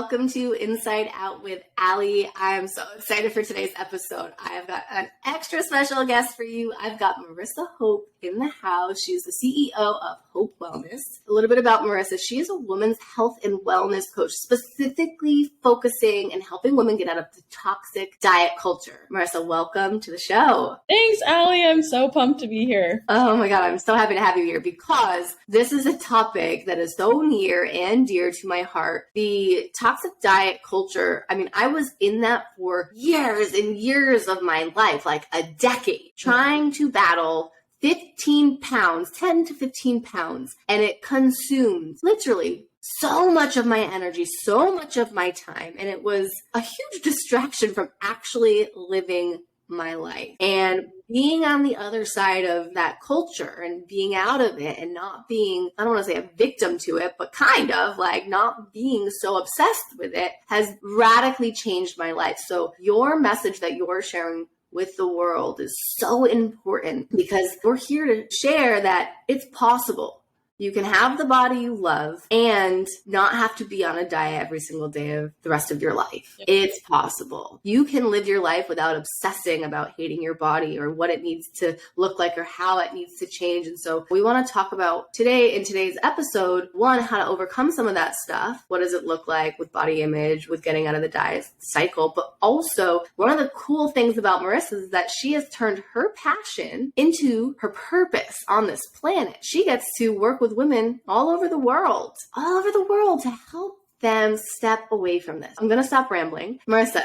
welcome to Inside Out with Ally. I'm so excited for today's episode. I have got an extra special guest for you. I've got Marisa Hope in the house. She's the CEO of Hope Wellness. A little bit about Marisa. She is a women's health and wellness coach, specifically focusing and helping women get out of the toxic diet culture. Marisa, welcome to the show. Thanks, Ally. I'm so pumped to be here. Oh my God, I'm so happy to have you here because this is a topic that is so near and dear to my heart. The toxic diet culture. I mean, I was in that for years and years of my life, like a decade, trying to battle 15 pounds, 10 to 15 pounds. And it consumed literally so much of my energy, so much of my time. And it was a huge distraction from actually living my life. And being on the other side of that culture and being out of it and not being, I don't want to say a victim to it, but kind of like not being so obsessed with it has radically changed my life. So your message that you're sharing with the world is so important because we're here to share that it's possible. You can have the body you love and not have to be on a diet every single day of the rest of your life. Yep. It's possible. You can live your life without obsessing about hating your body or what it needs to look like or how it needs to change. And so we want to talk about today in today's episode, one, how to overcome some of that stuff. What does it look like with body image, with getting out of the diet cycle? But also one of the cool things about Marisa is that she has turned her passion into her purpose on this planet. She gets to work with women all over the world to help them step away from this. I'm going to stop rambling. Marisa,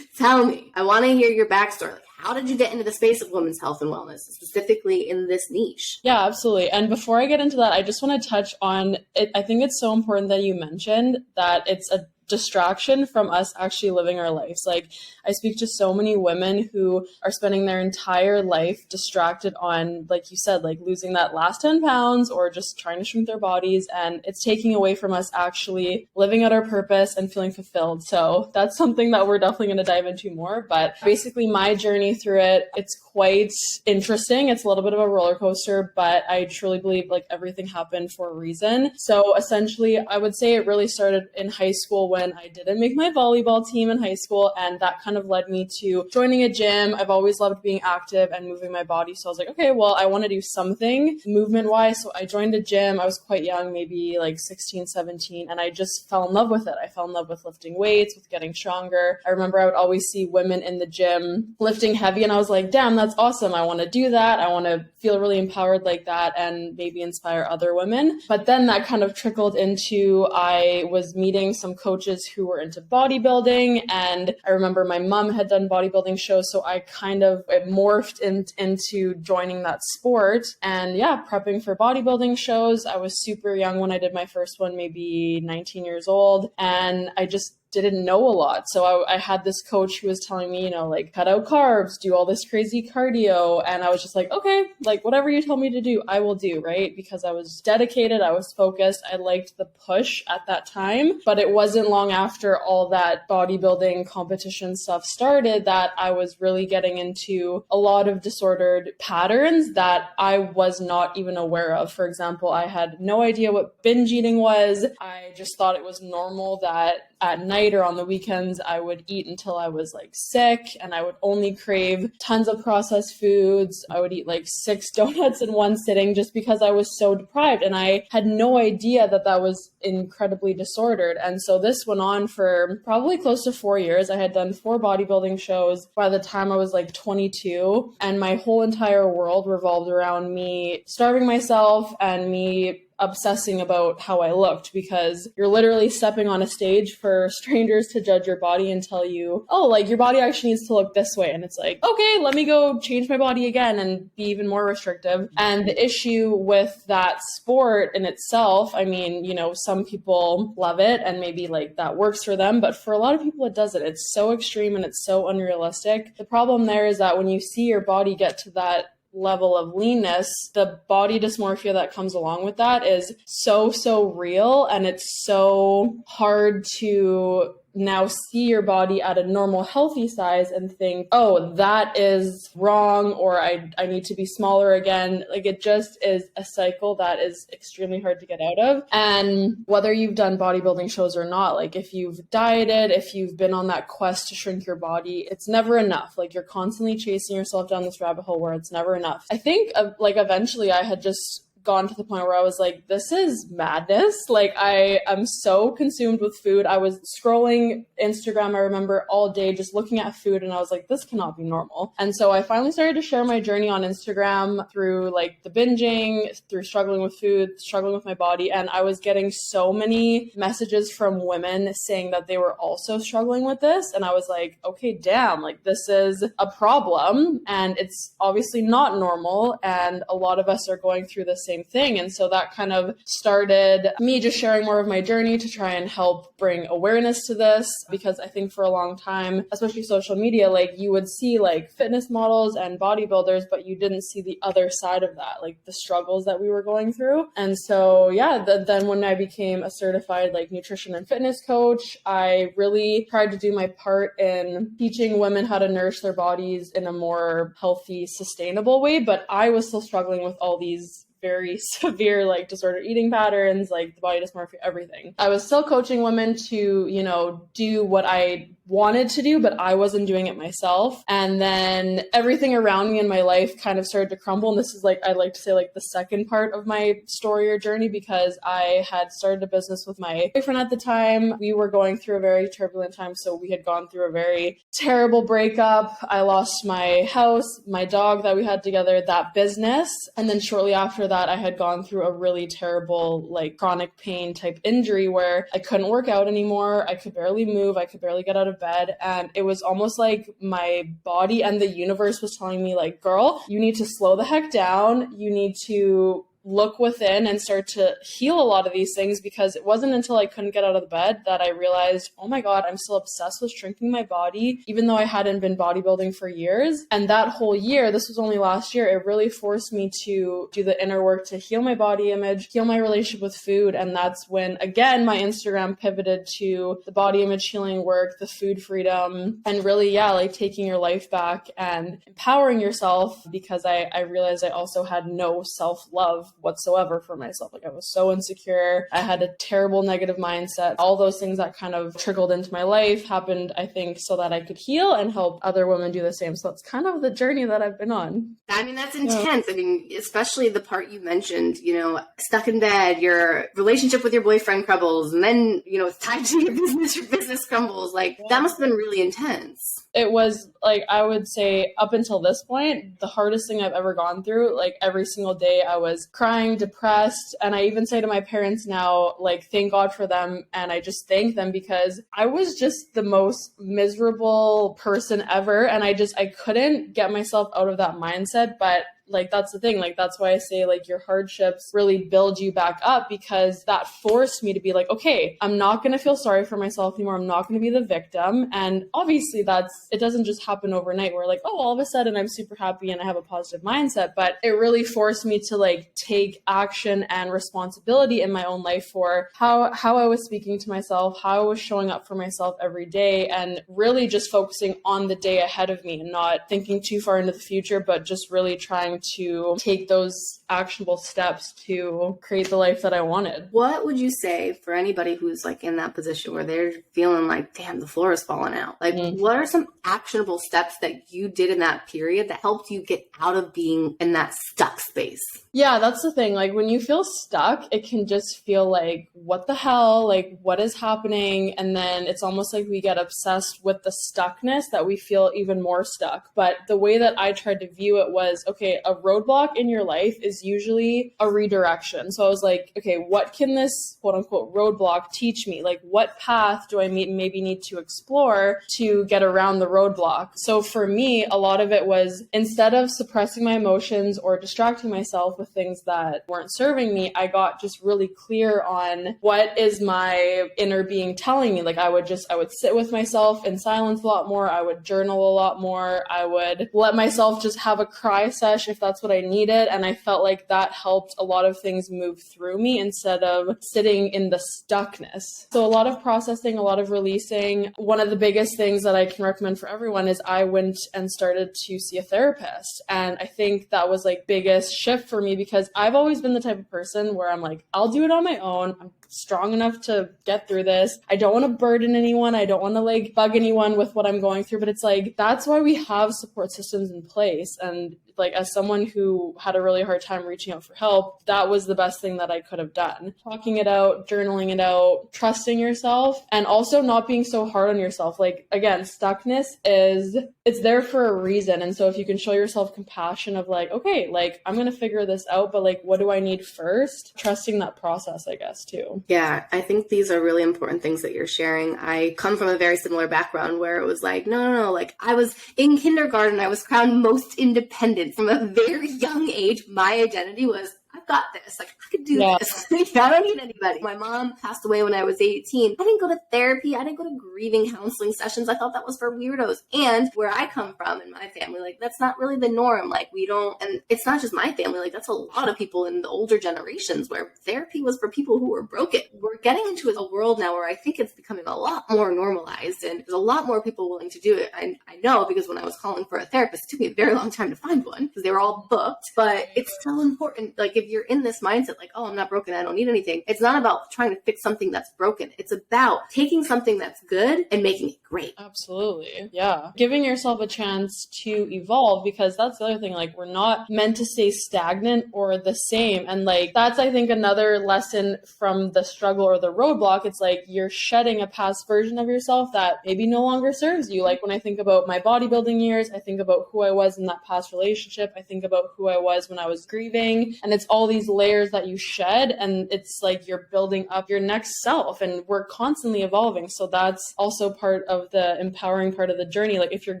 tell me, I want to hear your backstory. Like, how did you get into the space of women's health and wellness, specifically in this niche? Yeah, absolutely. And before I get into that, I just want to touch on it. I think it's so important that you mentioned that it's a distraction from us actually living our lives. Like, I speak to so many women who are spending their entire life distracted on, like you said, like losing that last 10 pounds or just trying to shrink their bodies. And it's taking away from us actually living out our purpose and feeling fulfilled. So that's something that we're definitely going to dive into more. But basically my journey through it, it's quite interesting. It's a little bit of a roller coaster, but I truly believe like everything happened for a reason. So essentially, I would say it really started in high school when I didn't make my volleyball team in high school. And that kind of led me to joining a gym. I've always loved being active and moving my body. So I was like, okay, well, I want to do something movement wise. So I joined a gym. I was quite young, maybe like 16, 17. And I just fell in love with it. I fell in love with lifting weights, with getting stronger. I remember I would always see women in the gym lifting heavy. And I was like, damn, that's awesome. I want to do that. I want to feel really empowered like that and maybe inspire other women. But then that kind of trickled into, I was meeting some coaches who were into bodybuilding. And I remember my mom had done bodybuilding shows. So I kind of morphed into joining that sport and prepping for bodybuilding shows. I was super young when I did my first one, maybe 19 years old. And I just didn't know a lot. So I had this coach who was telling me, like cut out carbs, do all this crazy cardio. And I was just like, okay, like whatever you tell me to do, I will do, right? Because I was dedicated, I was focused, I liked the push at that time. But it wasn't long after all that bodybuilding competition stuff started that I was really getting into a lot of disordered patterns that I was not even aware of. For example, I had no idea what binge eating was. I just thought it was normal that at night or on the weekends, I would eat until I was like sick and I would only crave tons of processed foods. I would eat like 6 donuts in one sitting just because I was so deprived. And I had no idea that that was incredibly disordered. And so this went on for probably close to 4 years. I had done 4 bodybuilding shows by the time I was like 22. And my whole entire world revolved around me starving myself and me obsessing about how I looked, because you're literally stepping on a stage for strangers to judge your body and tell you, oh, like your body actually needs to look this way. And it's like, okay, let me go change my body again and be even more restrictive. And the issue with that sport in itself, I mean, some people love it and maybe like that works for them, but for a lot of people it doesn't. It's so extreme and it's so unrealistic. The problem there is that when you see your body get to that level of leanness, the body dysmorphia that comes along with that is so real, and it's so hard to now see your body at a normal, healthy size and think, oh, that is wrong, or I need to be smaller again. Like, it just is a cycle that is extremely hard to get out of. And whether you've done bodybuilding shows or not, like if you've dieted, if you've been on that quest to shrink your body, it's never enough. Like, you're constantly chasing yourself down this rabbit hole where it's never enough. I think like eventually I had just gone to the point where I was like, this is madness. Like, I am so consumed with food. I was scrolling Instagram, I remember, all day just looking at food, and I was like, this cannot be normal. And so I finally started to share my journey on Instagram through like the binging, through struggling with food, struggling with my body. And I was getting so many messages from women saying that they were also struggling with this. And I was like, okay, damn, like this is a problem, and it's obviously not normal. And a lot of us are going through the same thing. And so that kind of started me just sharing more of my journey to try and help bring awareness to this, because I think for a long time, especially social media, like you would see like fitness models and bodybuilders, but you didn't see the other side of that, like the struggles that we were going through. And so, yeah, then when I became a certified like nutrition and fitness coach, I really tried to do my part in teaching women how to nourish their bodies in a more healthy, sustainable way. But I was still struggling with all these very severe like disordered eating patterns, like the body dysmorphia, everything. I was still coaching women to, you know, do what I wanted to do, but I wasn't doing it myself. And then everything around me in my life kind of started to crumble. And this is like, I like to say like the second part of my story or journey, because I had started a business with my boyfriend at the time. We were going through a very turbulent time. So we had gone through a very terrible breakup. I lost my house, my dog that we had together, that business. And then shortly after that, I had gone through a really terrible, like chronic pain type injury where I couldn't work out anymore. I could barely move. I could barely get out of bed. And it was almost like my body and the universe was telling me like, girl, you need to slow the heck down. You need to look within and start to heal a lot of these things, because it wasn't until I couldn't get out of the bed that I realized, oh my God, I'm still obsessed with shrinking my body, even though I hadn't been bodybuilding for years. And that whole year, this was only last year, it really forced me to do the inner work to heal my body image, heal my relationship with food. And that's when, again, my Instagram pivoted to the body image healing work, the food freedom, and really, yeah, like taking your life back and empowering yourself, because I realized I also had no self-love whatsoever for myself. Like, I was so insecure. I had a terrible negative mindset. All those things that kind of trickled into my life happened, I think, so that I could heal and help other women do the same. So that's kind of the journey that I've been on. I mean, that's intense. Yeah. I mean, especially the part you mentioned, you know, stuck in bed, your relationship with your boyfriend crumbles, and then, you know, it's tied to your business crumbles. Like, that must have been really intense. It was, like, I would say up until this point, the hardest thing I've ever gone through. Like, every single day I was crying, depressed. And I even say to my parents now, like, thank God for them. And I just thank them, because I was just the most miserable person ever. And I couldn't get myself out of that mindset. But like, that's the thing. Like, that's why I say, like, your hardships really build you back up, because that forced me to be like, okay, I'm not going to feel sorry for myself anymore. I'm not going to be the victim. And obviously it doesn't just happen overnight where like, oh, all of a sudden I'm super happy and I have a positive mindset. But it really forced me to like take action and responsibility in my own life for how I was speaking to myself, how I was showing up for myself every day, and really just focusing on the day ahead of me and not thinking too far into the future, but just really trying to take those actionable steps to create the life that I wanted. What would you say for anybody who's like in that position where they're feeling like, damn, the floor is falling out? Like, what are some actionable steps that you did in that period that helped you get out of being in that stuck space? Yeah, that's the thing. Like, when you feel stuck, it can just feel like, what the hell? Like, what is happening? And then it's almost like we get obsessed with the stuckness that we feel even more stuck. But the way that I tried to view it was, okay, a roadblock in your life is usually a redirection. So I was like, okay, what can this quote unquote roadblock teach me? Like, what path do I maybe need to explore to get around the roadblock? So for me, a lot of it was, instead of suppressing my emotions or distracting myself with things that weren't serving me, I got just really clear on what is my inner being telling me. Like I would sit with myself in silence a lot more. I would journal a lot more. I would let myself just have a cry sesh if that's what I needed. And I felt like that helped a lot of things move through me instead of sitting in the stuckness. So a lot of processing, a lot of releasing. One of the biggest things that I can recommend for everyone is I went and started to see a therapist. And I think that was like biggest shift for me because I've always been the type of person where I'm like, I'll do it on my own. I'm strong enough to get through this. I don't want to burden anyone. I don't want to like bug anyone with what I'm going through. But it's like, that's why we have support systems in place. And like as someone who had a really hard time reaching out for help, that was the best thing that I could have done. Talking it out, journaling it out, trusting yourself, and also not being so hard on yourself. Like again, stuckness it's there for a reason. And so if you can show yourself compassion of like, okay, like I'm going to figure this out, but like, what do I need first? Trusting that process, I guess, too. Yeah, I think these are really important things that you're sharing. I come from a very similar background where it was like, no. Like I was in kindergarten, I was crowned most independent. From a very young age, my identity was, I've got this. Like, I could do this. I don't need anybody. My mom passed away when I was 18. I didn't go to therapy. I didn't go to grieving counseling sessions. I thought that was for weirdos. And where I come from in my family, like, that's not really the norm. Like, we don't, and it's not just my family. Like, that's a lot of people in the older generations where therapy was for people who were broken. We're getting into a world now where I think it's becoming a lot more normalized and there's a lot more people willing to do it. I know because when I was calling for a therapist, it took me a very long time to find one because they were all booked. But it's so important. Like, if you're in this mindset, like, oh, I'm not broken, I don't need anything. It's not about trying to fix something that's broken. It's about taking something that's good and making it great. Absolutely. Yeah. Giving yourself a chance to evolve, because that's the other thing. Like, we're not meant to stay stagnant or the same. And like, that's, I think, another lesson from the struggle or the roadblock. It's like you're shedding a past version of yourself that maybe no longer serves you. Like, when I think about my bodybuilding years, I think about who I was in that past relationship. I think about who I was when I was grieving. And it's all these layers that you shed, and it's like you're building up your next self, and we're constantly evolving. So that's also part of the empowering part of the journey. Like, if you're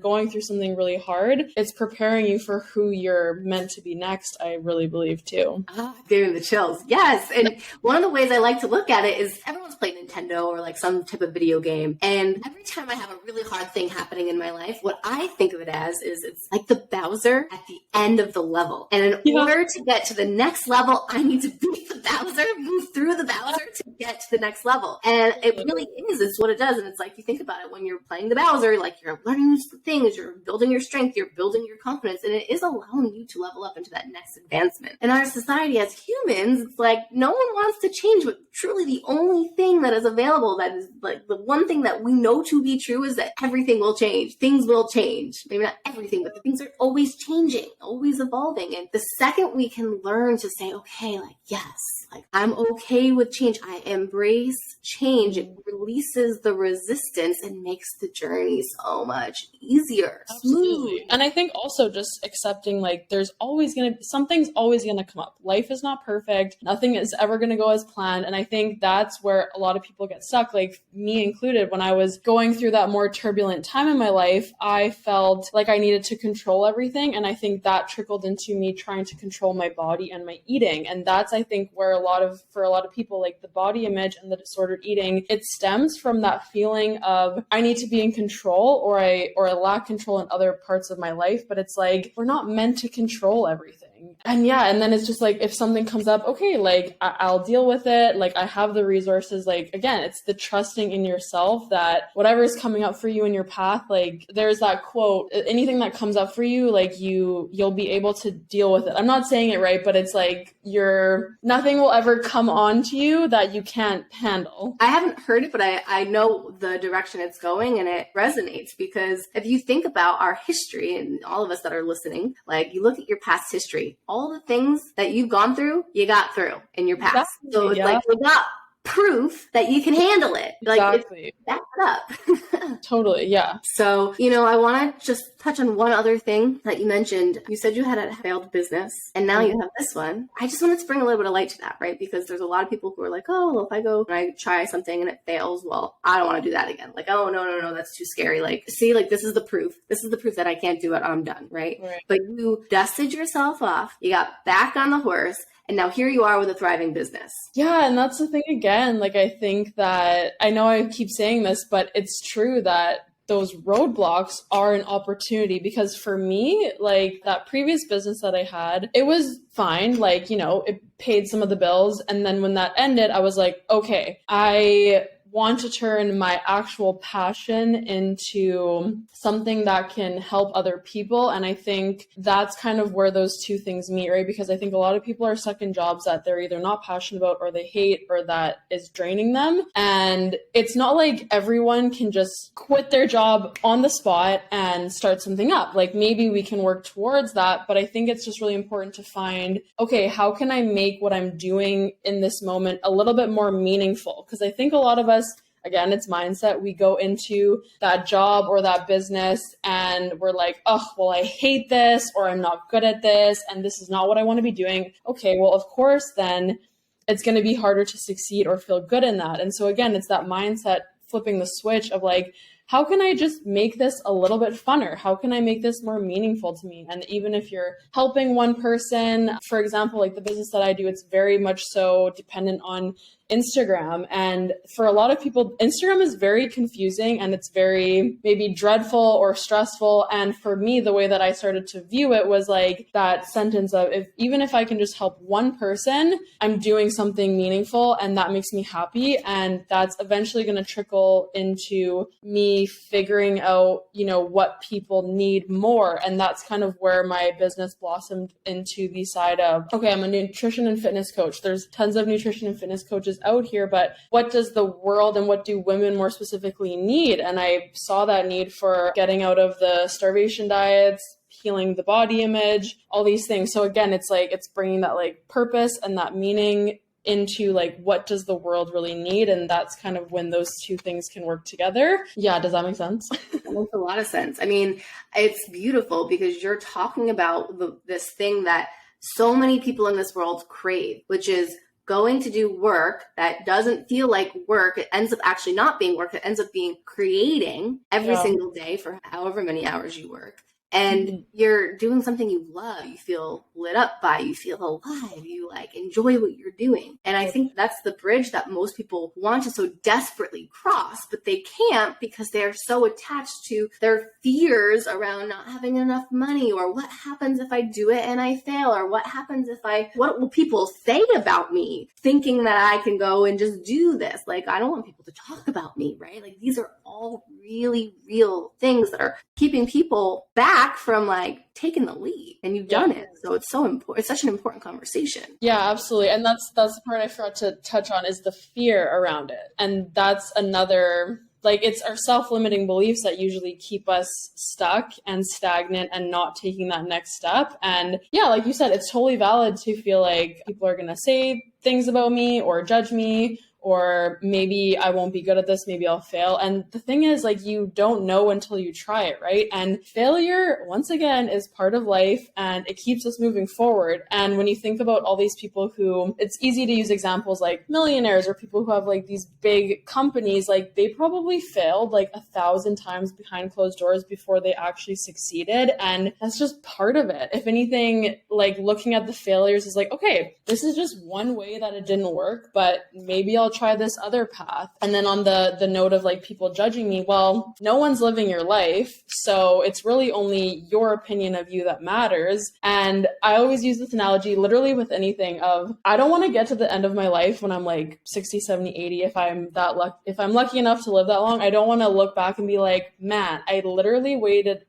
going through something really hard, it's preparing you for who you're meant to be next, I really believe, too. Giving the chills. Yes. And one of the ways I like to look at it is everyone's played Nintendo or like some type of video game. And every time I have a really hard thing happening in my life, what I think of it as is it's like the Bowser at the end of the level. And in order to get to the next level, I need to beat the Bowser, move through the Bowser to get to the next level. And it really is. It's what it does. And it's like, you think about it, when you're playing the Bowser, like you're learning new things, you're building your strength, you're building your confidence, and it is allowing you to level up into that next advancement. In our society as humans, it's like no one wants to change, but truly the only thing that is available, that is like the one thing that we know to be true, is that everything will change. Things will change. Maybe not everything, but the things are always changing, always evolving. And the second we can learn to say, okay, like, yes, like I'm okay with change, I embrace change, it releases the resistance and makes the journey so much easier. Absolutely. Smooth. And I think also just accepting, like, something's always gonna come up. Life is not perfect. Nothing is ever gonna go as planned. And I think that's where a lot of people get stuck, like me included. When I was going through that more turbulent time in my life, I felt like I needed to control everything. And I think that trickled into me trying to control my body and my eating. And that's, I think, where for a lot of people, like the body image and the disordered eating, it stems from that feeling of I need to be in control, or I lack control in other parts of my life. But it's like, we're not meant to control everything. And then it's just like, if something comes up, okay, like I'll deal with it. Like, I have the resources. Like, again, it's the trusting in yourself that whatever is coming up for you in your path, like there's that quote, anything that comes up for you, like you'll be able to deal with it. I'm not saying it right, but it's like nothing will ever come on to you that you can't handle. I haven't heard it, but I know the direction it's going, and it resonates, because if you think about our history, and all of us that are listening, like you look at your past history, all the things that you've gone through, you got through in your past. Exactly, so it's like you got proof that you can handle it. Like, exactly. Back it up. Totally, yeah. So, I want to just touch on one other thing that you mentioned. You said you had a failed business and now you have this one. I just wanted to bring a little bit of light to that, right? Because there's a lot of people who are like, oh, well, if I go and I try something and it fails, well, I don't want to do that again. Like, oh, no, that's too scary. Like, see, like, this is the proof. This is the proof that I can't do it. I'm done, right? But you dusted yourself off. You got back on the horse. And now here you are with a thriving business. Yeah. And that's the thing again. Like, I think that, I know I keep saying this, but it's true that those roadblocks are an opportunity, because for me, like that previous business that I had, it was fine. Like, you know, it paid some of the bills. And then when that ended, I was like, okay, I want to turn my actual passion into something that can help other people. And I think that's kind of where those two things meet, right? Because I think a lot of people are stuck in jobs that they're either not passionate about or they hate or that is draining them. And it's not like everyone can just quit their job on the spot and start something up. Like maybe we can work towards that, but I think it's just really important to find, okay, how can I make what I'm doing in this moment a little bit more meaningful? Because I think a lot of us, again, it's mindset. We go into that job or that business and we're like, oh, well, I hate this, or I'm not good at this, and this is not what I want to be doing. Okay, well, of course, then it's going to be harder to succeed or feel good in that. And so again, it's that mindset, flipping the switch of like, how can I just make this a little bit funner? How can I make this more meaningful to me? And even if you're helping one person, for example, like the business that I do, it's very much so dependent on Instagram. And for a lot of people, Instagram is very confusing and it's very maybe dreadful or stressful. And for me, the way that I started to view it was like that sentence of, even if I can just help one person, I'm doing something meaningful and that makes me happy. And that's eventually going to trickle into me figuring out, you know, what people need more. And that's kind of where my business blossomed into the side of, okay, I'm a nutrition and fitness coach. There's tons of nutrition and fitness coaches out here, but what does the world and what do women more specifically need? And I saw that need for getting out of the starvation diets, healing the body image, all these things. So again, it's like, it's bringing that like purpose and that meaning into like, what does the world really need? And that's kind of when those two things can work together. Yeah. Does that make sense? That makes a lot of sense. I mean, it's beautiful because you're talking about this thing that so many people in this world crave, which is going to do work that doesn't feel like work. It ends up actually not being work. It ends up being creating every single day for however many hours you work. And you're doing something you love, you feel lit up by, you feel alive, you like enjoy what you're doing. And I think that's the bridge that most people want to so desperately cross, but they can't because they're so attached to their fears around not having enough money, or what happens if I do it and I fail, or what happens if what will people say about me, thinking that I can go and just do this. Like, I don't want people to talk about me, right? Like, these are all really real things that are keeping people back from like taking the lead, and you've done it. So it's so important. It's such an important conversation. Yeah, absolutely. And that's the part I forgot to touch on, is the fear around it. And that's another, like, it's our self-limiting beliefs that usually keep us stuck and stagnant and not taking that next step. And yeah, like you said, it's totally valid to feel like people are going to say things about me or judge me, or maybe I won't be good at this, maybe I'll fail. And the thing is, like, you don't know until you try it, right? And failure, once again, is part of life and it keeps us moving forward. And when you think about all these people who, it's easy to use examples like millionaires or people who have like these big companies, like they probably failed like 1,000 times behind closed doors before they actually succeeded. And that's just part of it. If anything, like looking at the failures is like, okay, this is just one way that it didn't work, but maybe I'll try this other path. And then on the note of like people judging me, well, no one's living your life. So it's really only your opinion of you that matters. And I always use this analogy literally with anything of, I don't want to get to the end of my life when I'm like 60, 70, 80. If I'm lucky enough to live that long, I don't want to look back and be like, man, I literally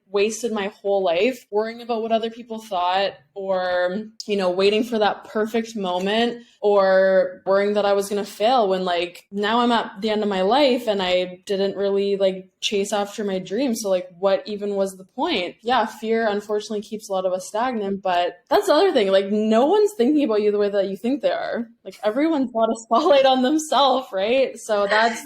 wasted my whole life worrying about what other people thought, or, you know, waiting for that perfect moment, or worrying that I was going to fail when like now I'm at the end of my life and I didn't really like chase after my dreams. So like, what even was the point? Yeah, fear unfortunately keeps a lot of us stagnant, but that's the other thing. Like, no one's thinking about you the way that you think they are. Like, everyone's got a spotlight on themselves, right? So that's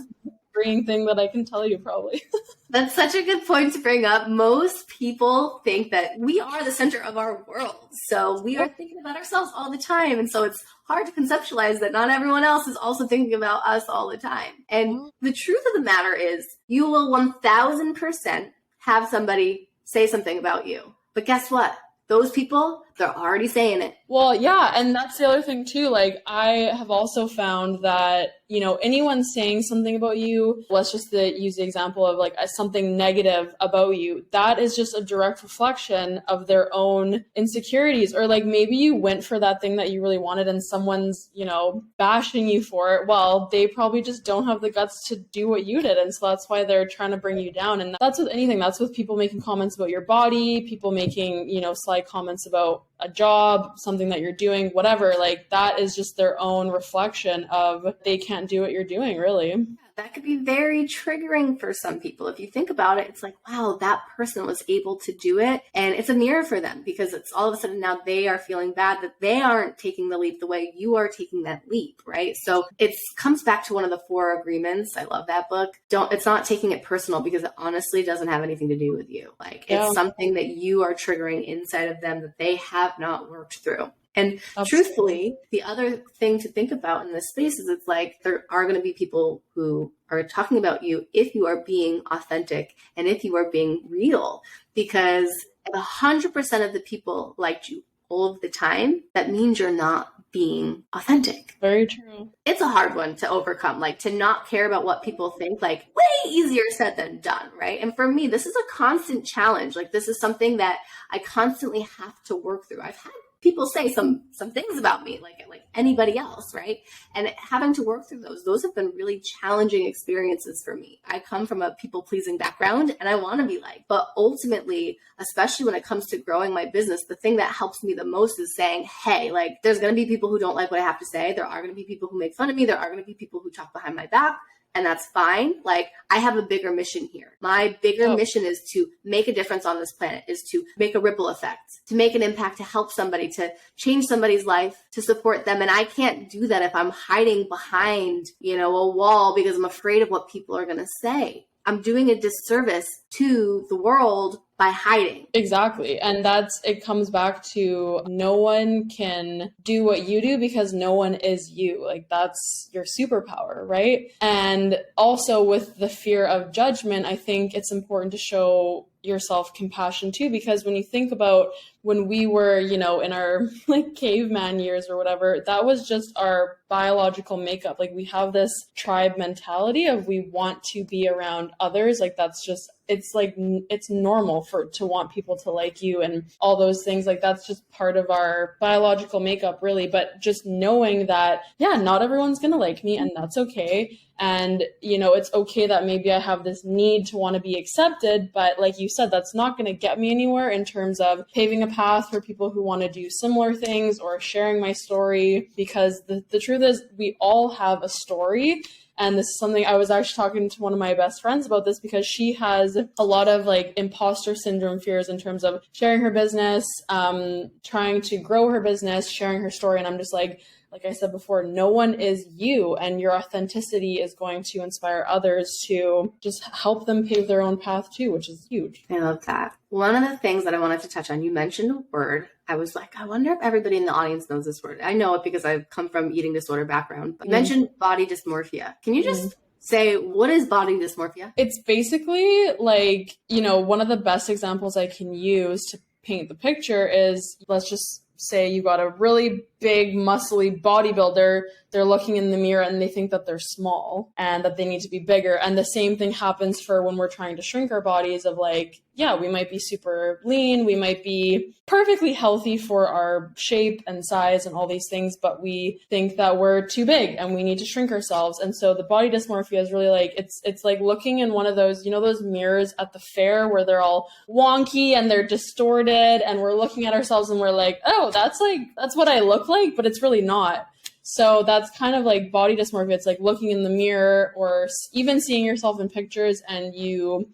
freeing thing that I can tell you probably. That's such a good point to bring up. Most people think that we are the center of our world. So we are thinking about ourselves all the time. And so it's hard to conceptualize that not everyone else is also thinking about us all the time. And the truth of the matter is you will 1000% have somebody say something about you. But guess what? Those people, they're already saying it. Well, yeah. And that's the other thing too. Like, I have also found that, you know, anyone saying something about you, let's just use the example of like something negative about you, that is just a direct reflection of their own insecurities. Or like maybe you went for that thing that you really wanted and someone's, you know, bashing you for it. Well, they probably just don't have the guts to do what you did. And so that's why they're trying to bring you down. And that's with anything. That's with people making comments about your body, people making, you know, slight comments about a job, something that you're doing, whatever. Like, that is just their own reflection of they can't do what you're doing, really. That could be very triggering for some people. If you think about it, it's like, wow, that person was able to do it. And it's a mirror for them because it's all of a sudden now they are feeling bad that they aren't taking the leap the way you are taking that leap, right? So it comes back to one of the 4 agreements. I love that book. It's not taking it personal because it honestly doesn't have anything to do with you. Like, it's something that you are triggering inside of them that they have not worked through. And truthfully, the other thing to think about in this space is it's like there are going to be people who are talking about you if you are being authentic and if you are being real, because if 100% of the people liked you all of the time, that means you're not being authentic. Very true. It's a hard one to overcome, like to not care about what people think, like way easier said than done, right? And for me, this is a constant challenge. Like, this is something that I constantly have to work through. I've had people say some things about me, like anybody else, right? And having to work through those have been really challenging experiences for me. I come from a people-pleasing background and I want to be liked. But ultimately, especially when it comes to growing my business, the thing that helps me the most is saying, hey, like, there's going to be people who don't like what I have to say. There are going to be people who make fun of me. There are going to be people who talk behind my back. And that's fine. Like, I have a bigger mission here. My bigger mission is to make a difference on this planet, is to make a ripple effect, to make an impact, to help somebody, to change somebody's life, to support them. And I can't do that if I'm hiding behind, you know, a wall because I'm afraid of what people are going to say. I'm doing a disservice to the world by hiding. Exactly. And it comes back to no one can do what you do because no one is you. Like, that's your superpower, right? And also with the fear of judgment, I think it's important to show yourself compassion too, because when you think about when we were, you know, in our like caveman years or whatever, that was just our biological makeup. Like, we have this tribe mentality of we want to be around others. Like, that's just, it's like, it's normal to want people to like you and all those things. Like, that's just part of our biological makeup, really. But just knowing that, yeah, not everyone's going to like me, and that's okay. And, you know, it's okay that maybe I have this need to want to be accepted, but like you said, that's not going to get me anywhere in terms of paving a path for people who want to do similar things or sharing my story, because the truth is we all have a story. And this is something I was actually talking to one of my best friends about this, because she has a lot of like imposter syndrome fears in terms of sharing her business, trying to grow her business, sharing her story. And I'm just like I said before, no one is you, and your authenticity is going to inspire others to just help them pave their own path too, which is huge. I love that. One of the things that I wanted to touch on, you mentioned a word. I was like, I wonder if everybody in the audience knows this word. I know it because I've come from eating disorder background. But you mentioned body dysmorphia. Can you just say, what is body dysmorphia? It's basically like, you know, one of the best examples I can use to paint the picture is, let's just say you got a really big, muscly bodybuilder. They're looking in the mirror and they think that they're small and that they need to be bigger. And the same thing happens for when we're trying to shrink our bodies of like, yeah, we might be super lean. We might be perfectly healthy for our shape and size and all these things, but we think that we're too big and we need to shrink ourselves. And so the body dysmorphia is really like, it's like looking in one of those, you know, those mirrors at the fair where they're all wonky and they're distorted, and we're looking at ourselves and we're like, oh, that's what I look like, but it's really not. So that's kind of like body dysmorphia. It's like looking in the mirror or even seeing yourself in pictures and you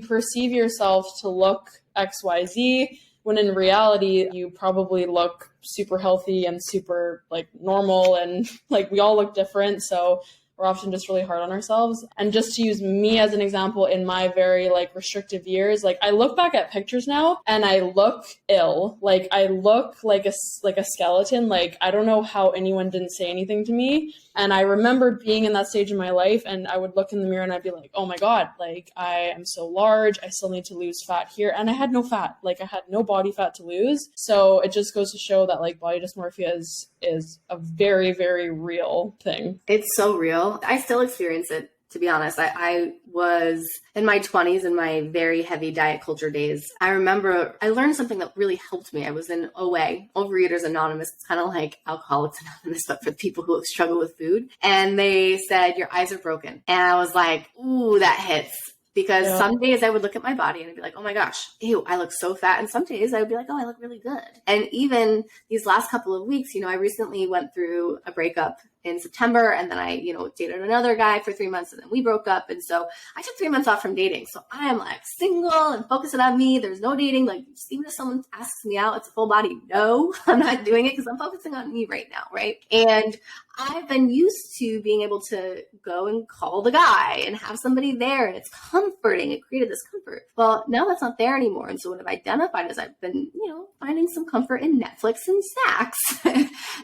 perceive yourself to look XYZ, when in reality, you probably look super healthy and super like normal, and like we all look different. So we're often just really hard on ourselves. And just to use me as an example, in my very like restrictive years, like I look back at pictures now and I look ill. Like I look like a skeleton. Like I don't know how anyone didn't say anything to me. And I remember being in that stage in my life, and I would look in the mirror and I'd be like, oh my God, like I am so large. I still need to lose fat here. And I had no fat. Like I had no body fat to lose. So it just goes to show that like body dysmorphia is a very, very real thing. It's so real. I still experience it. To be honest, I was in my 20s in my very heavy diet culture days. I remember I learned something that really helped me. I was in OA, Overeaters Anonymous. It's kind of like Alcoholics Anonymous, but for people who struggle with food. And they said, your eyes are broken. And I was like, ooh, that hits. Because some days I would look at my body and I'd be like, oh my gosh, ew, I look so fat. And some days I would be like, oh, I look really good. And even these last couple of weeks, I recently went through a breakup in September, and then I, dated another guy for 3 months, and then we broke up. And so I took 3 months off from dating. So I am like single and focusing on me. There's no dating. Like even if someone asks me out, it's a full body. No, I'm not doing it because I'm focusing on me right now. Right. And I've been used to being able to go and call the guy and have somebody there, and it's comforting. It created this comfort. Well, now that's not there anymore. And so what I've identified is I've been, finding some comfort in Netflix and snacks.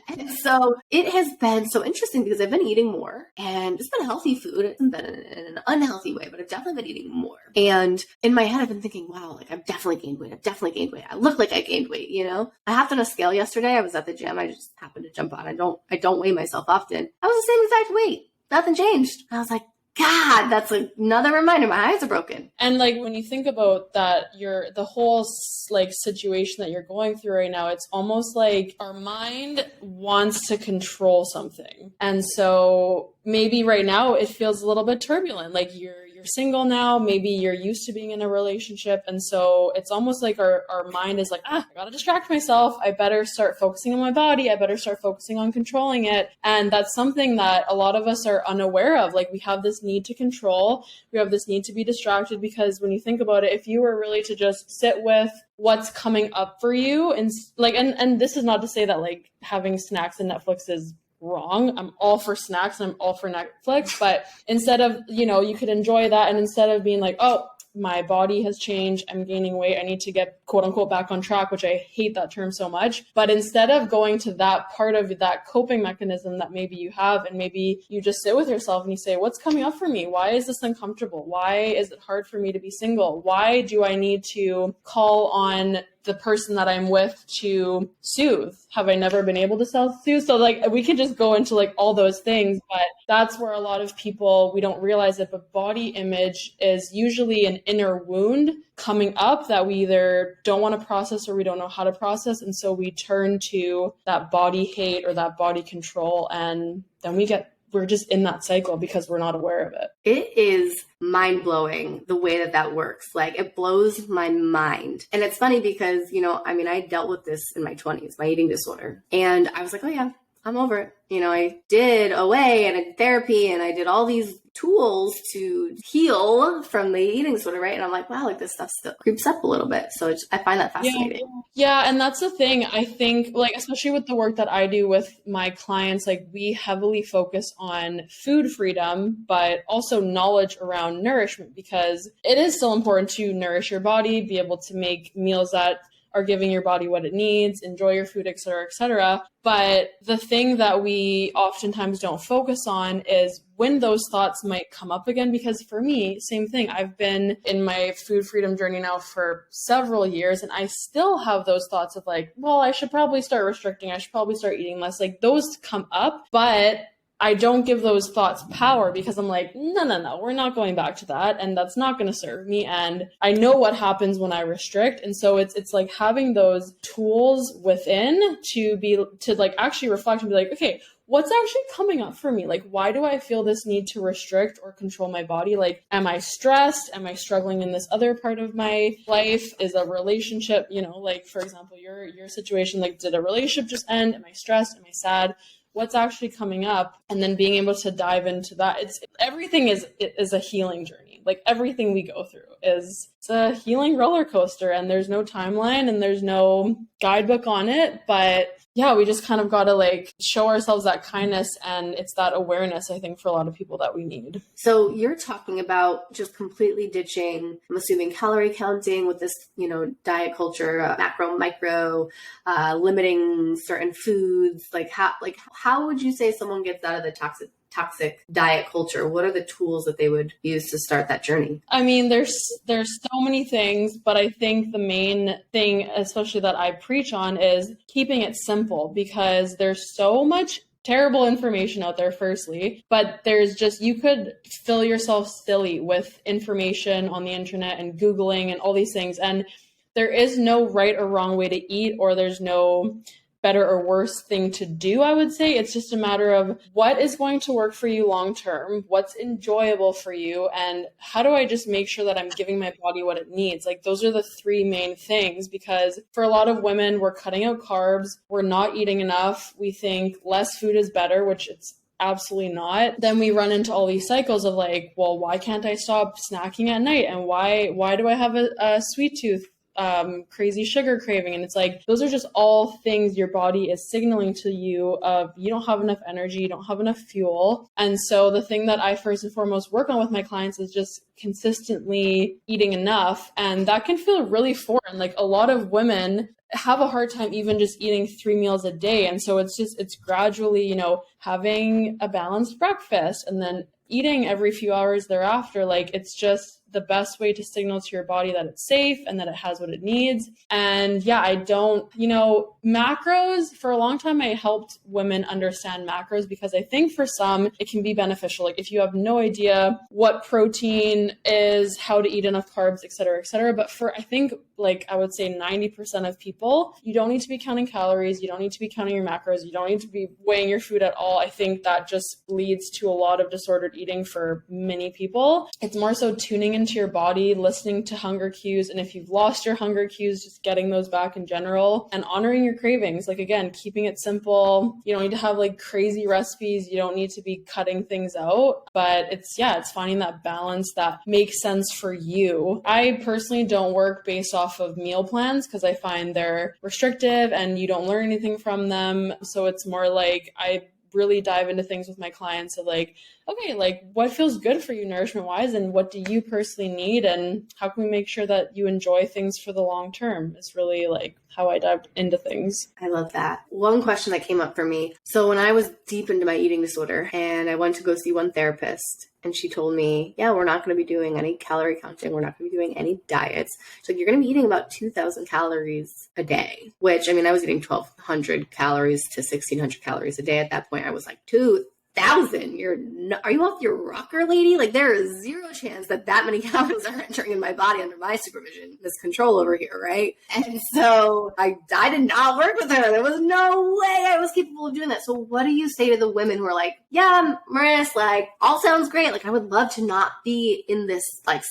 And so it has been so interesting because I've been eating more, and it's been healthy food. It's been in an unhealthy way, but I've definitely been eating more. And in my head, I've been thinking, wow, like I've definitely gained weight. I've definitely gained weight. I look like I gained weight, I hopped on a scale yesterday. I was at the gym. I just happened to jump on. I don't weigh myself often. I was the same exact weight. Nothing changed. I was like, God, that's like another reminder. My eyes are broken. And like when you think about that, the whole like situation that you're going through right now, it's almost like our mind wants to control something. And so maybe right now it feels a little bit turbulent. Like you're single now, maybe you're used to being in a relationship. And so it's almost like our mind is like, I gotta distract myself. I better start focusing on my body. I better start focusing on controlling it. And that's something that a lot of us are unaware of. Like we have this need to control. We have this need to be distracted, because when you think about it, if you were really to just sit with what's coming up for you, and like, and this is not to say that like having snacks and Netflix is wrong. I'm all for snacks and I'm all for Netflix, but instead of, you could enjoy that, and instead of being like, oh, my body has changed, I'm gaining weight, I need to get quote unquote back on track, which I hate that term so much. But instead of going to that part of that coping mechanism that maybe you have, and maybe you just sit with yourself and you say, what's coming up for me? Why is this uncomfortable? Why is it hard for me to be single? Why do I need to call on the person that I'm with to soothe? Have I never been able to self-soothe? So like we could just go into like all those things, but that's where a lot of people, we don't realize it, but body image is usually an inner wound coming up that we either don't want to process or we don't know how to process. And so we turn to that body hate or that body control, and then we're just in that cycle because we're not aware of it. It is mind-blowing the way that works. Like it blows my mind. And it's funny because, I dealt with this in my 20s, my eating disorder. And I was like, oh yeah, I'm over it. I did OA and I did therapy and I did all these tools to heal from the eating disorder, right? And I'm like, wow, like this stuff still creeps up a little bit. So I find that fascinating. Yeah. And that's the thing. I think like, especially with the work that I do with my clients, like we heavily focus on food freedom, but also knowledge around nourishment, because it is still important to nourish your body, be able to make meals that are giving your body what it needs, enjoy your food, et cetera, et cetera. But the thing that we oftentimes don't focus on is when those thoughts might come up again. Because for me, same thing. I've been in my food freedom journey now for several years, and I still have those thoughts of like, well, I should probably start restricting. I should probably start eating less. Like those come up, but I don't give those thoughts power, because I'm like, no, we're not going back to that. And that's not going to serve me. And I know what happens when I restrict. And so it's like having those tools within to like actually reflect and be like, okay, what's actually coming up for me? Like, why do I feel this need to restrict or control my body? Like, am I stressed? Am I struggling in this other part of my life? Is a relationship, like for example, your situation, like did a relationship just end? Am I stressed? Am I sad? What's actually coming up, and then being able to dive into that. Everything is a healing journey. like everything we go through it's a healing roller coaster, and there's no timeline and there's no guidebook on it. But yeah, we just kind of got to like show ourselves that kindness, and it's that awareness, I think, for a lot of people that we need. So you're talking about just completely ditching, I'm assuming, calorie counting with this, diet culture, macro, micro, limiting certain foods. Like how would you say someone gets out of the toxic diet culture? What are the tools that they would use to start that journey? I mean, there's so many things, but I think the main thing, especially that I preach on, is keeping it simple, because there's so much terrible information out there, firstly, but you could fill yourself silly with information on the internet and Googling and all these things. And there is no right or wrong way to eat, or there's no better or worse thing to do, I would say. It's just a matter of what is going to work for you long term, what's enjoyable for you, and how do I just make sure that I'm giving my body what it needs. Like, those are the three main things, because for a lot of women, we're cutting out carbs, we're not eating enough, we think less food is better, which it's absolutely not. Then we run into all these cycles of like, well, why can't I stop snacking at night? And why do I have a sweet tooth? Crazy sugar craving. And it's like, those are just all things your body is signaling to you of you don't have enough energy, you don't have enough fuel. And so the thing that I first and foremost work on with my clients is just consistently eating enough. And that can feel really foreign. Like, a lot of women have a hard time even just eating 3 meals a day. And so it's gradually, having a balanced breakfast and then eating every few hours thereafter. Like, it's just the best way to signal to your body that it's safe and that it has what it needs. And yeah, I don't, macros, for a long time, I helped women understand macros, because I think for some, it can be beneficial. Like, if you have no idea what protein is, how to eat enough carbs, et cetera, et cetera. But for, I think, I would say 90% of people, you don't need to be counting calories. You don't need to be counting your macros. You don't need to be weighing your food at all. I think that just leads to a lot of disordered eating for many people. It's more so tuning into your body, listening to hunger cues. And if you've lost your hunger cues, just getting those back in general, and honoring your cravings. Like, again, keeping it simple. You don't need to have crazy recipes. You don't need to be cutting things out, but it's finding that balance that makes sense for you. I personally don't work based off of meal plans, because I find they're restrictive and you don't learn anything from them. So it's more like I really dive into things with my clients of okay, what feels good for you nourishment wise, and what do you personally need, and how can we make sure that you enjoy things for the long term? It's really how I dive into things. I love that. One question that came up for me. So when I was deep into my eating disorder and I went to go see one therapist, and she told me, yeah, we're not going to be doing any calorie counting. We're not going to be doing any diets. So you're going to be eating about 2,000 calories a day, which, I was eating 1,200 calories to 1,600 calories a day. At that point, I was like, 2,000? Are you off your rocker, lady? There is zero chance that many calories are entering in my body under my supervision. There's control over here, right? And so I did not work with her. There was no way I was capable of doing that. So what do you say to the women who are like, yeah, Maris, all sounds great. I would love to not be in this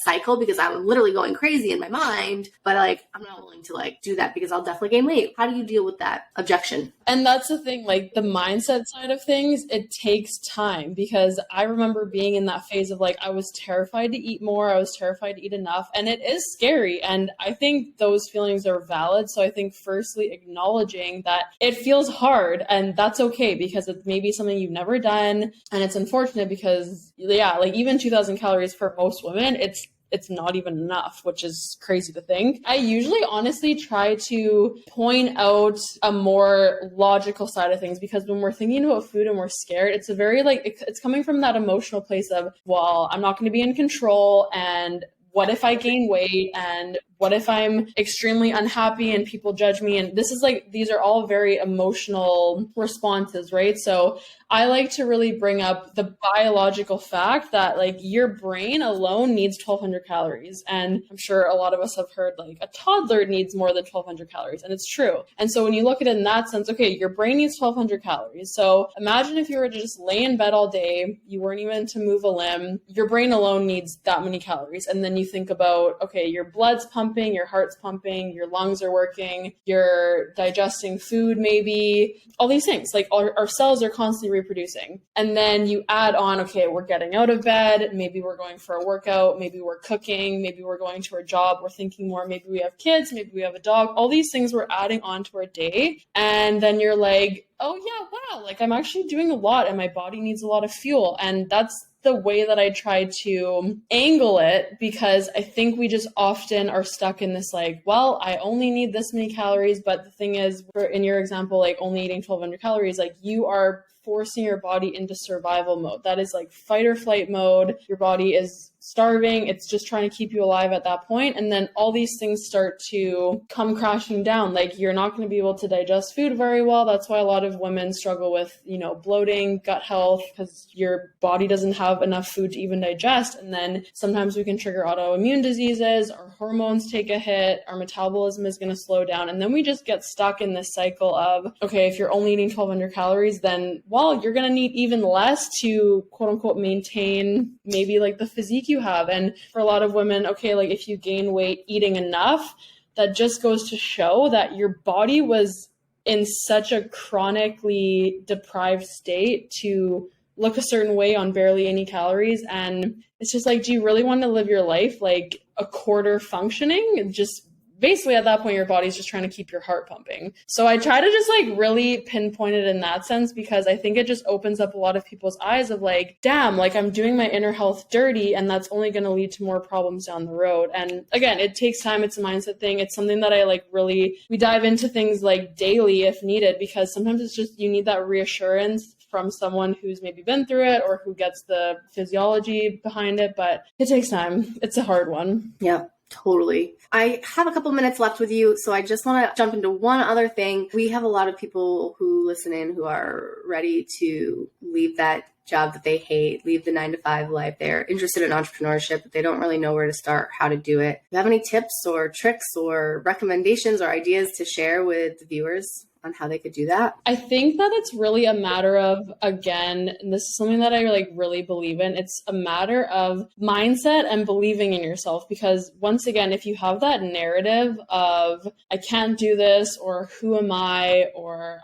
cycle, because I'm literally going crazy in my mind, but I'm not willing to do that because I'll definitely gain weight. How do you deal with that objection? And that's the thing, the mindset side of things, it takes time, because I remember being in that phase of I was terrified to eat more. I was terrified to eat enough, and it is scary. And I think those feelings are valid. So I think firstly, acknowledging that it feels hard, and that's okay, because it may be something you've never done. And it's unfortunate because even 2,000 calories for most women, it's not even enough, which is crazy to think. I usually honestly try to point out a more logical side of things, because when we're thinking about food and we're scared, it's a very it's coming from that emotional place of, well, I'm not going to be in control, and what if I gain weight, and what if I'm extremely unhappy and people judge me? And this is these are all very emotional responses, right? So I like to really bring up the biological fact that your brain alone needs 1,200 calories. And I'm sure a lot of us have heard a toddler needs more than 1,200 calories. And it's true. And so when you look at it in that sense, okay, your brain needs 1,200 calories. So imagine if you were to just lay in bed all day, you weren't even to move a limb, your brain alone needs that many calories. And then you think about, okay, your blood's pumping pumping, your heart's pumping, your lungs are working, you're digesting food, maybe all these things. Like our cells are constantly reproducing. And then you add on, okay, we're getting out of bed, maybe we're going for a workout, maybe we're cooking, maybe we're going to our job, we're thinking more, maybe we have kids, maybe we have a dog, all these things we're adding on to our day. And then you're like, oh yeah, wow, like I'm actually doing a lot and my body needs a lot of fuel. And that's the way that I try to angle it, because I think we just often are stuck in this like, well, I only need this many calories. But the thing is, in your example, like only eating 1,200 calories, like you are forcing your body into survival mode. That is like fight or flight mode. Your body is starving. It's just trying to keep you alive at that point. And then all these things start to come crashing down. Like you're not going to be able to digest food very well. That's why a lot of women struggle with, bloating, gut health, because your body doesn't have enough food to even digest. And then sometimes we can trigger autoimmune diseases, our hormones take a hit, our metabolism is going to slow down. And then we just get stuck in this cycle of, okay, if you're only eating 1,200 calories, then, well, you're going to need even less to quote unquote maintain maybe like the physique you have. And for a lot of women, okay, like if you gain weight eating enough, that just goes to show that your body was in such a chronically deprived state to look a certain way on barely any calories. And it's just like, do you really want to live your life like a quarter functioning? Just basically at that point, your body's just trying to keep your heart pumping. So I try to just like really pinpoint it in that sense, because I think it just opens up a lot of people's eyes of like, damn, like I'm doing my inner health dirty, and that's only going to lead to more problems down the road. And again, it takes time. It's a mindset thing. It's something that I like really, we dive into things like daily if needed, because sometimes it's just, you need that reassurance from someone who's maybe been through it or who gets the physiology behind it, but it takes time. It's a hard one. Yeah. Totally. I have a couple minutes left with you, so I just want to jump into one other thing. We have a lot of people who listen in who are ready to leave that job that they hate, leave the 9-to-5 life. They're interested in entrepreneurship, but they don't really know where to start, how to do it. Do you have any tips or tricks or recommendations or ideas to share with the viewers on how they could do that? I think that it's really a matter of, again, and this is something that I like really believe in, it's a matter of mindset and believing in yourself. Because once again, if you have that narrative of I can't do this, or who am I, or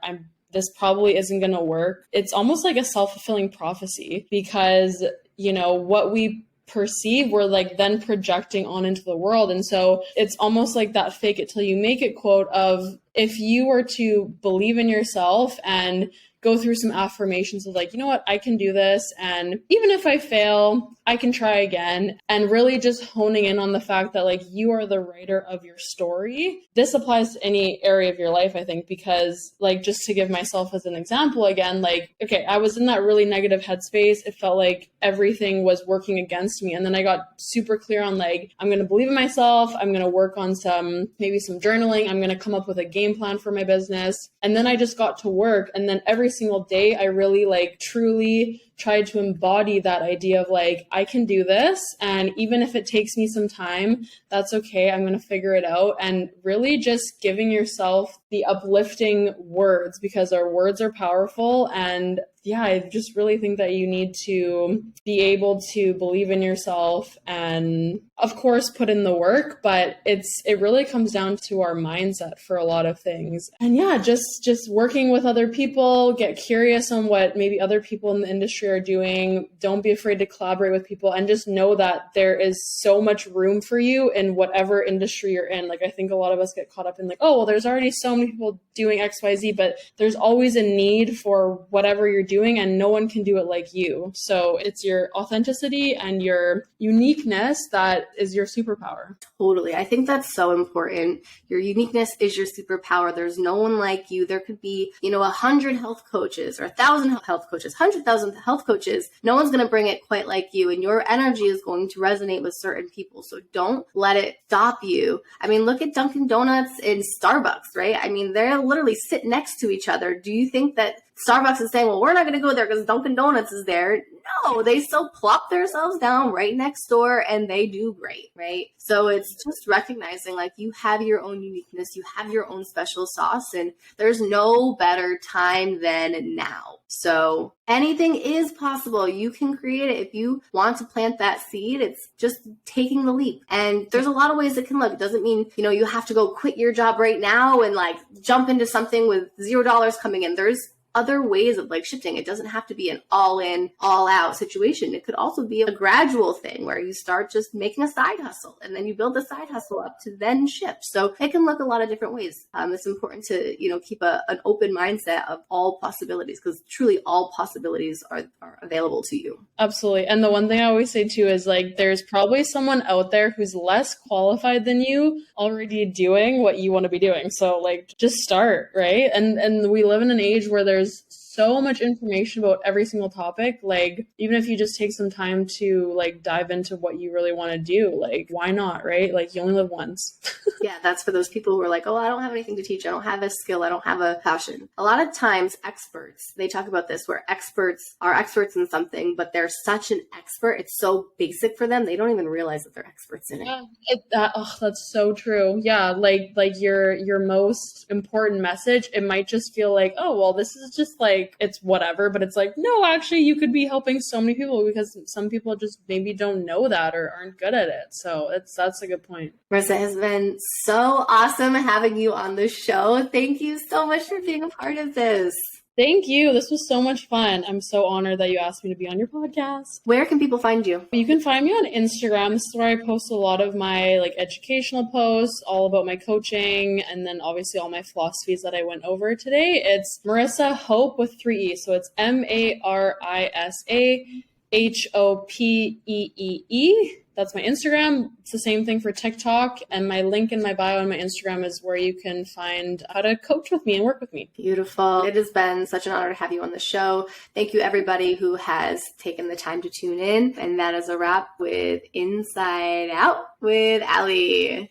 this probably isn't going to work, it's almost like a self-fulfilling prophecy, because what we perceive, we're like then projecting on into the world. And so it's almost like that fake it till you make it quote of, if you were to believe in yourself and go through some affirmations of like, you know what, I can do this. And even if I fail, I can try again. And really just honing in on the fact that like you are the writer of your story. This applies to any area of your life, I think, because like, just to give myself as an example again, like, okay, I was in that really negative headspace. It felt like everything was working against me. And then I got super clear on like, I'm going to believe in myself. I'm going to work on maybe some journaling. I'm going to come up with a game plan for my business. And then I just got to work. And then every single day, I really like truly tried to embody that idea of like, I can do this. And even if it takes me some time, that's okay. I'm going to figure it out. And really just giving yourself the uplifting words, because our words are powerful. And yeah, I just really think that you need to be able to believe in yourself and of course put in the work, but it really comes down to our mindset for a lot of things. And yeah, just working with other people, get curious on what maybe other people in the industry are doing. Don't be afraid to collaborate with people, and just know that there is so much room for you in whatever industry you're in. Like I think a lot of us get caught up in like, oh, well, there's already so many people doing XYZ, but there's always a need for whatever you're doing, and no one can do it like you. So it's your authenticity and your uniqueness that is your superpower. Totally. I think that's so important. Your uniqueness is your superpower. There's no one like you. There could be, 100 health coaches or 1,000 health coaches, 100,000 health coaches. No one's going to bring it quite like you, and your energy is going to resonate with certain people. So don't let it stop you. I mean, look at Dunkin' Donuts and Starbucks, right? I mean, they literally sit next to each other. Do you think that Starbucks is saying, well, we're not going to go there because Dunkin' Donuts is there. No, they still plop themselves down right next door and they do great, right? So it's just recognizing like you have your own uniqueness, you have your own special sauce, and there's no better time than now. So anything is possible. You can create it. If you want to plant that seed, it's just taking the leap. And there's a lot of ways it can look. It doesn't mean, you have to go quit your job right now and like jump into something with $0 coming in. There's other ways of like shifting. It doesn't have to be an all in, all out situation. It could also be a gradual thing where you start just making a side hustle and then you build the side hustle up to then shift. So it can look a lot of different ways. It's important to, keep an open mindset of all possibilities, because truly all possibilities are available to you. Absolutely. And the one thing I always say too is like, there's probably someone out there who's less qualified than you already doing what you want to be doing. So like, just start, right? And we live in an age where there's so much information about every single topic. Like, even if you just take some time to like dive into what you really want to do, like, why not, right? Like, you only live once. Yeah, that's for those people who are like, oh, I don't have anything to teach. I don't have a skill. I don't have a passion. A lot of times experts, they talk about this where experts are experts in something, but they're such an expert. It's so basic for them. They don't even realize that they're experts in it. That's so true. Yeah. Like your most important message, it might just feel like, oh, well, this is just like, it's whatever, but it's like, no, actually you could be helping so many people, because some people just maybe don't know that or aren't good at it. So that's a good point. Marisa, it has been so awesome having you on the show. Thank you so much for being a part of this. Thank you. This was so much fun. I'm so honored that you asked me to be on your podcast. Where can people find you? You can find me on Instagram. This is where I post a lot of my like educational posts, all about my coaching, and then obviously all my philosophies that I went over today. It's Marisa Hope with 3 E's. So it's MARISAHOPEEE. That's my Instagram. It's the same thing for TikTok. And my link in my bio on my Instagram is where you can find how to coach with me and work with me. Beautiful. It has been such an honor to have you on the show. Thank you, everybody who has taken the time to tune in. And that is a wrap with Inside Out with Ally.